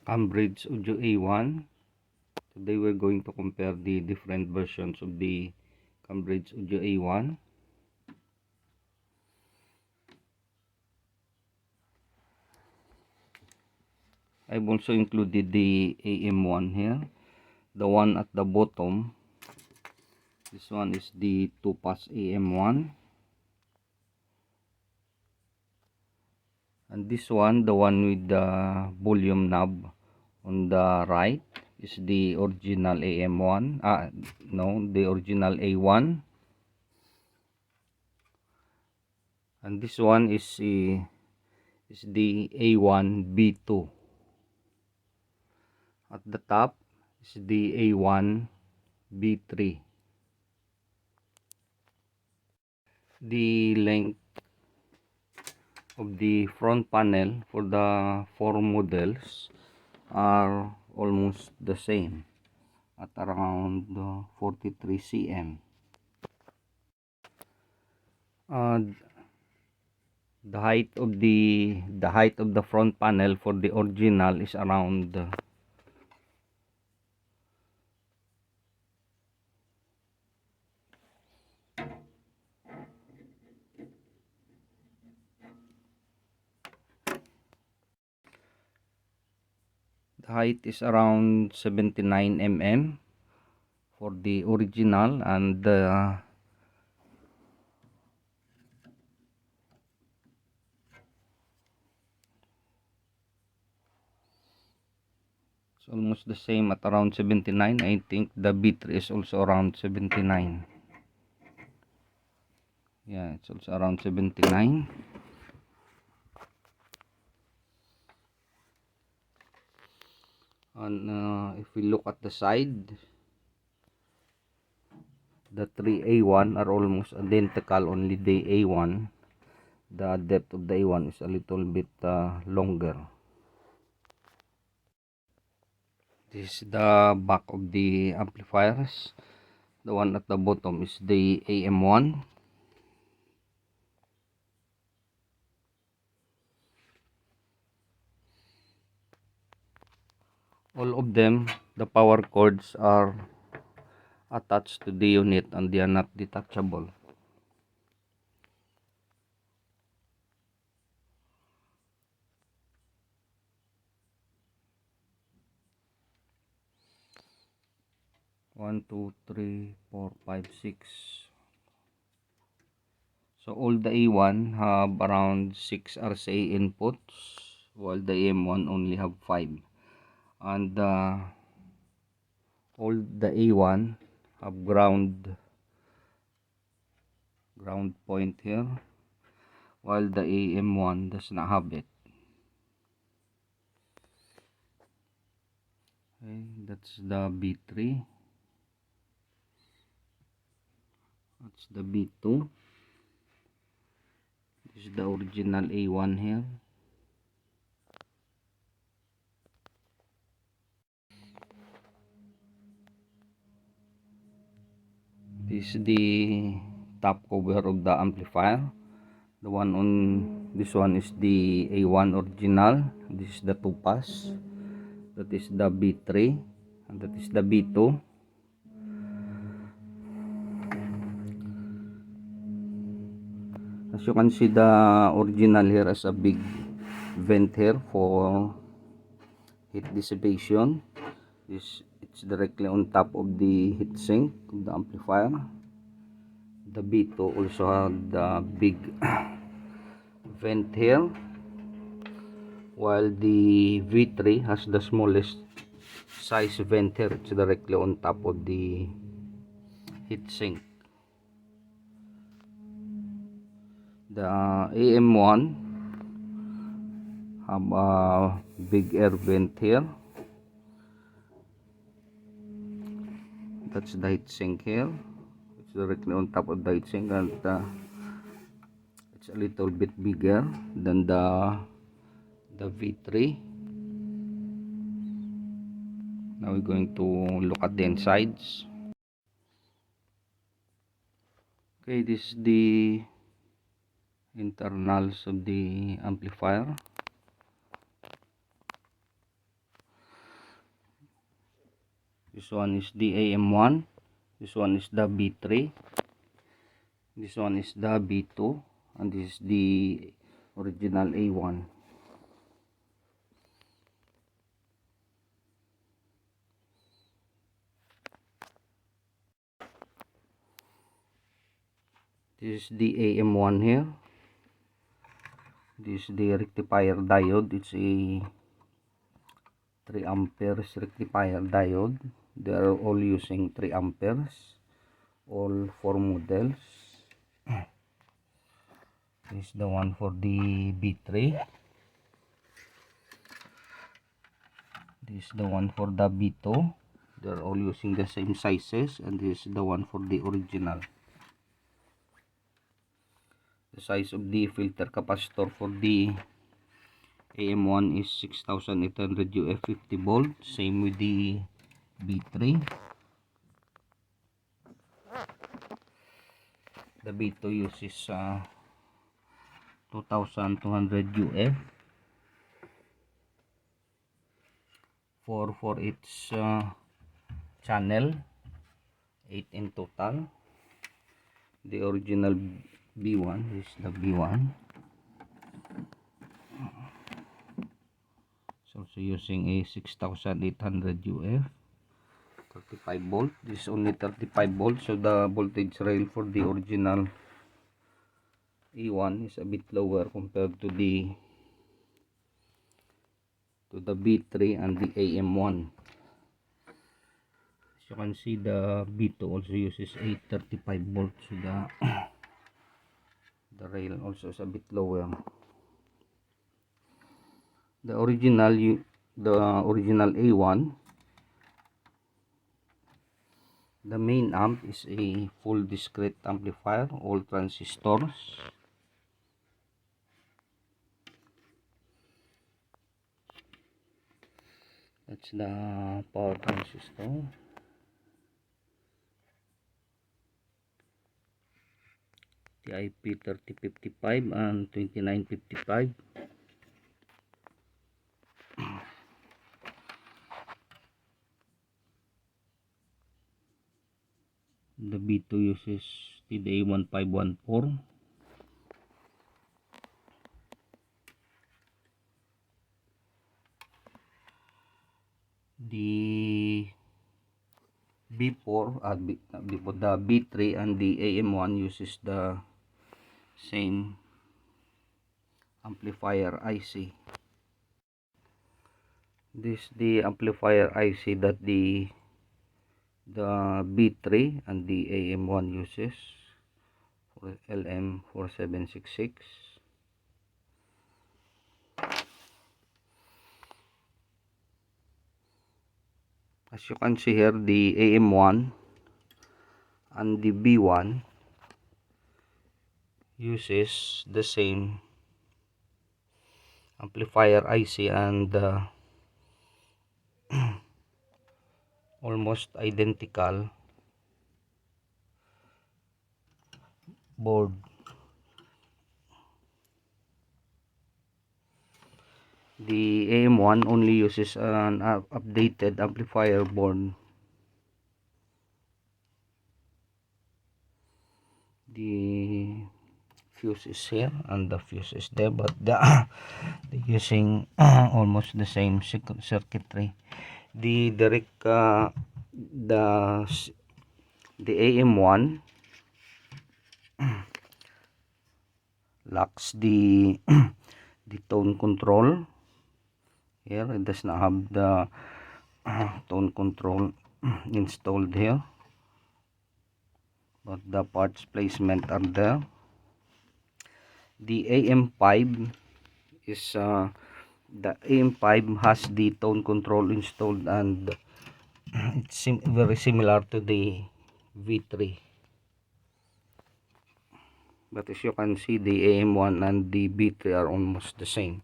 Cambridge Audio A1. Today we're going to compare the different versions of the Cambridge Audio A1. I've also included the AM1 here. The one at the bottom, this one is the Topaz AM1. And this one, the one with the volume knob on the right, is the original AM1. The original A1. And this one is the A1 B2. At the top is the A1 B3. The length of the front panel for the four models are almost the same at around 43 cm. The height of the front panel for the original is around the height is around 79 mm for the original, and it's almost the same at around 79. I think the B3 is also around 79. Yeah, it's also around 79. And if we look at the side, the 3A1 are almost identical, only the A1, the depth of the A1 is a little bit longer. This is the back of the amplifiers. The one at the bottom is the AM1. All of them, the power cords are attached to the unit and they are not detachable. One, two, three, four, five, six. So all the A1 have around 6 RCA inputs, while the AM1 only have 5. And all the A1 have ground point here, while the AM1 does not have it. Okay, that's the B3. That's the B2. This is the original A1 here. This is the top cover of the amplifier. The one on this one is the A1 original. This is the Topaz. That is the B3, and that is the B2. As you can see, the original here has a big vent here for heat dissipation. It's directly on top of the heatsink of the amplifier. The B2 also had the big vent here, while the V3 has the smallest size vent here. It's directly on top of the heatsink. The AM1 have a big air vent here. That's the heatsink here. It's directly on top of the heatsink, and it's a little bit bigger than the V3. Now we're going to look at the insides. Okay, this is the internals of the amplifier. This one is the AM1. This one is the B3. This one is the B2. And this is the original A1. This is the AM1 here. This is the rectifier diode. It's a 3 amperes rectifier diode. They are all using 3 amperes. All 4 models. This is the one for the B3. This is the one for the B2. They are all using the same sizes. And this is the one for the original. The size of the filter capacitor for the AM1 is 6800 UF 50 volt. Same with the B3. The B2 uses 2200 UF for its channel, 8 in total. The original B1 is the B1. It's also using a 6800 UF 35 volt. This is only 35 volts, so the voltage rail for the original A1 is a bit lower compared to the B3 and the AM1. As you can see, the B2 also uses a 35 volts, so the rail also is a bit lower. The original A1, the main amp is a full discrete amplifier, all transistors. That's the power transistor. The IP3055 and 2955. The B2 uses the A1514. The B4, the B3 and the AM1 uses the same amplifier IC. This is the amplifier IC that the B3 and the AM1 uses, for LM4766. As you can see here, the AM1 and the B1 uses the same amplifier IC and almost identical board. The AM1 only uses an updated amplifier board. The fuse is here and the fuse is there, but they're using almost the same circuitry. The direct the AM1 lacks the the tone control. Here it does not have the tone control installed here, but the parts placement are there. The AM5 is the AM5 has the tone control installed, and it's very similar to the V3. But as you can see, the AM1 and the B3 are almost the same.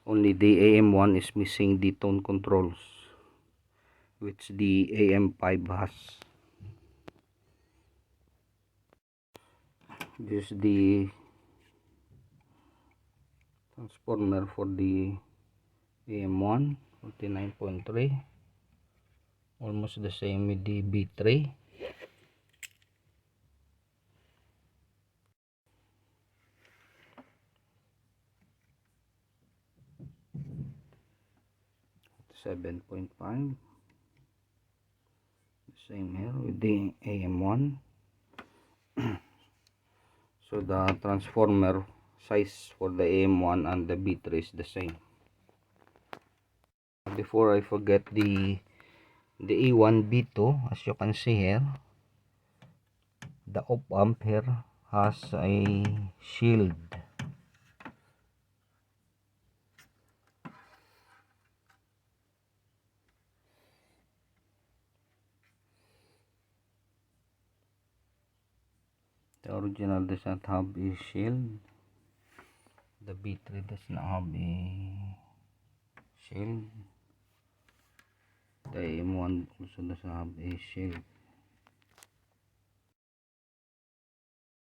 Only the AM1 is missing the tone controls, which the AM5 has. This is the transformer for the AM1 49.3. almost the same with the B3. $7.5. Same here with the AM1. So the transformer size for the AM1 and the B3 is the same. Before I forget, the A1 B2, as you can see here, the op amp here has a shield. The original does not have a shield. The B3 does not have a shield. The AM1 also does not have a shield.